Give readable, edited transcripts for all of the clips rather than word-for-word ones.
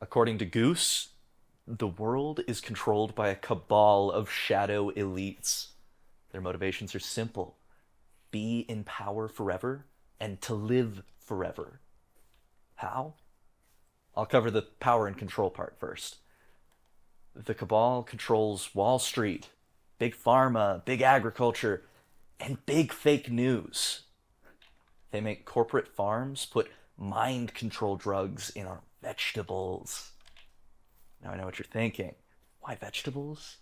According to Goose, the world is controlled by a cabal of shadow elites. Their motivations are simple: be in power forever and to live forever. How? I'll cover the power and control part first. The cabal controls Wall Street, big pharma, big agriculture, and big fake news. They make corporate farms put mind control drugs in our vegetables. Now I know what you're thinking. Why vegetables?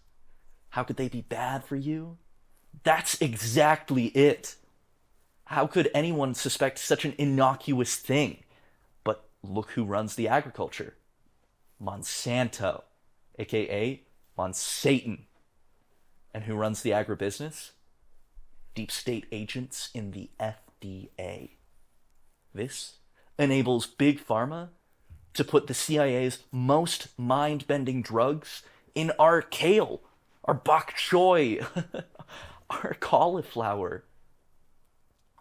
How could they be bad for you? That's exactly it. How could anyone suspect such an innocuous thing? But look who runs the agriculture. Monsanto, aka Monsatan. And who runs the agribusiness? Deep state agents in the FDA. This enables Big Pharma to put the CIA's most mind-bending drugs in our kale, our bok choy, our cauliflower,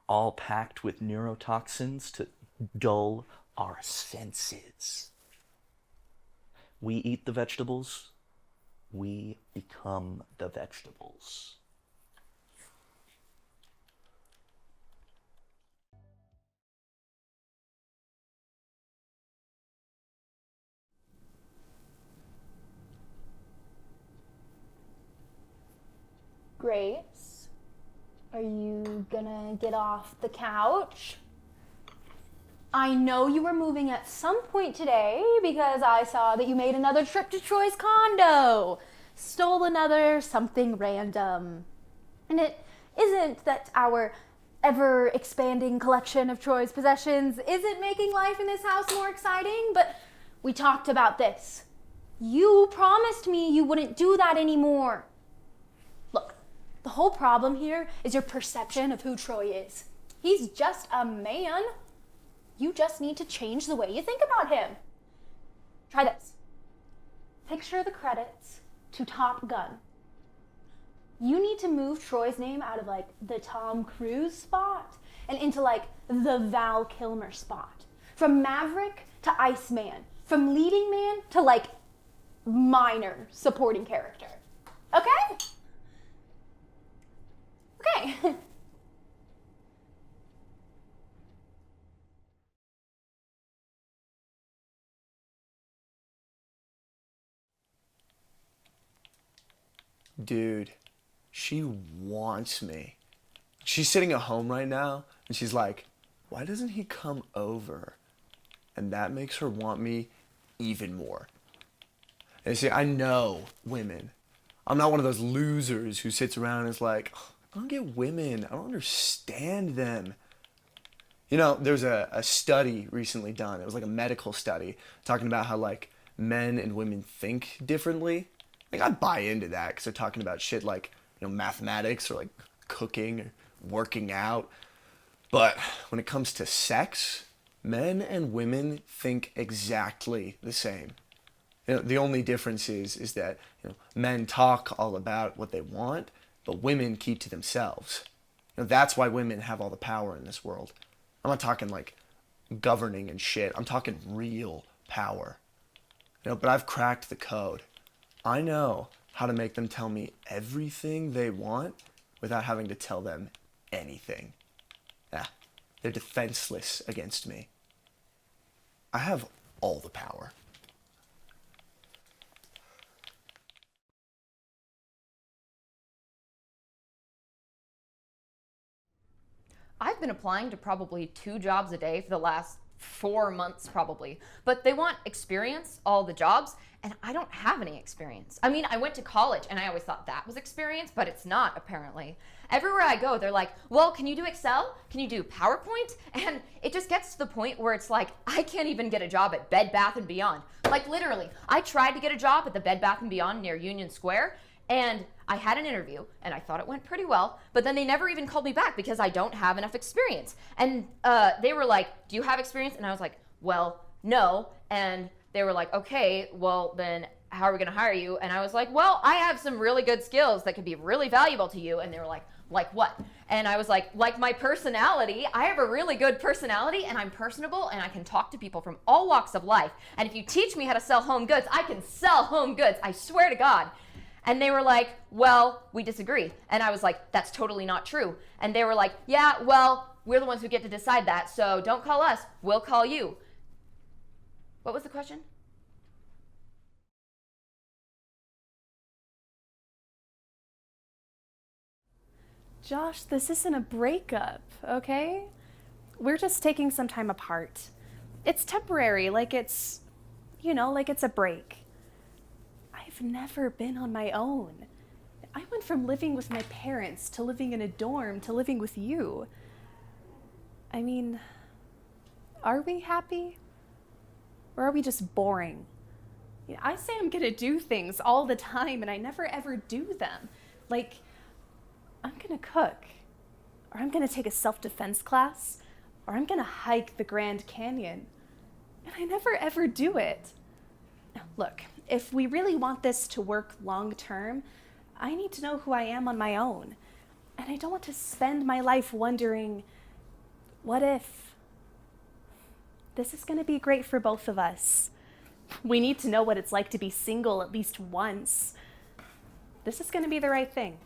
all packed with neurotoxins to dull our senses. We eat the vegetables, we become the vegetables. Grace, are you gonna get off the couch? I know you were moving at some point today because I saw that you made another trip to Troy's condo. Stole another something random. And it isn't that our ever expanding collection of Troy's possessions isn't making life in this house more exciting, but we talked about this. You promised me you wouldn't do that anymore. Look, the whole problem here is your perception of who Troy is. He's just a man. You just need to change the way you think about him. Try this. Picture the credits to Top Gun. You need to move Troy's name out of like the Tom Cruise spot and into like the Val Kilmer spot. From Maverick to Iceman. From leading man to like minor supporting character. Okay? Okay. Dude, she wants me. She's sitting at home right now, and she's like, why doesn't he come over? And that makes her want me even more. And you see, I know women. I'm not one of those losers who sits around and is like, I don't get women. I don't understand them. You know, there's a study recently done. It was like a medical study talking about how like men and women think differently. Like I buy into that because they're talking about shit like, you know, mathematics or like cooking or working out. But when it comes to sex, men and women think exactly the same. You know, the only difference is that, you know, men talk all about what they want, but women keep to themselves. You know, that's why women have all the power in this world. I'm not talking like governing and shit. I'm talking real power. You know, but I've cracked the code. I know how to make them tell me everything they want without having to tell them anything. Yeah, they're defenseless against me. I have all the power. I've been applying to probably 2 jobs a day for the last 4 months probably, but they want experience, all the jobs, and I don't have any experience. I mean, I went to college and I always thought that was experience, but it's not apparently. Everywhere I go, they're like, well, can you do Excel? Can you do PowerPoint? And it just gets to the point where it's like, I can't even get a job at Bed Bath & Beyond. Like literally, I tried to get a job at the Bed Bath & Beyond near Union Square, and I had an interview and I thought it went pretty well, but then they never even called me back because I don't have enough experience. And they were like, do you have experience? And I was like, well, no. And they were like, okay, well then how are we gonna hire you? And I was like, well, I have some really good skills that could be really valuable to you. And they were like what? And I was like my personality, I have a really good personality and I'm personable and I can talk to people from all walks of life. And if you teach me how to sell home goods, I can sell home goods. I swear to God. And they were like, well, we disagree. And I was like, that's totally not true. And they were like, yeah, well, we're the ones who get to decide that. So don't call us, we'll call you. What was the question? Josh, this isn't a breakup, okay? We're just taking some time apart. It's temporary, like it's a break. I've never been on my own. I went from living with my parents to living in a dorm to living with you. I mean, are we happy? Or are we just boring? I say I'm gonna do things all the time and I never ever do them. Like, I'm gonna cook, or I'm gonna take a self-defense class, or I'm gonna hike the Grand Canyon. And I never ever do it. Now, look, if we really want this to work long term, I need to know who I am on my own. And I don't want to spend my life wondering, what if? This is gonna be great for both of us. We need to know what it's like to be single at least once. This is gonna be the right thing.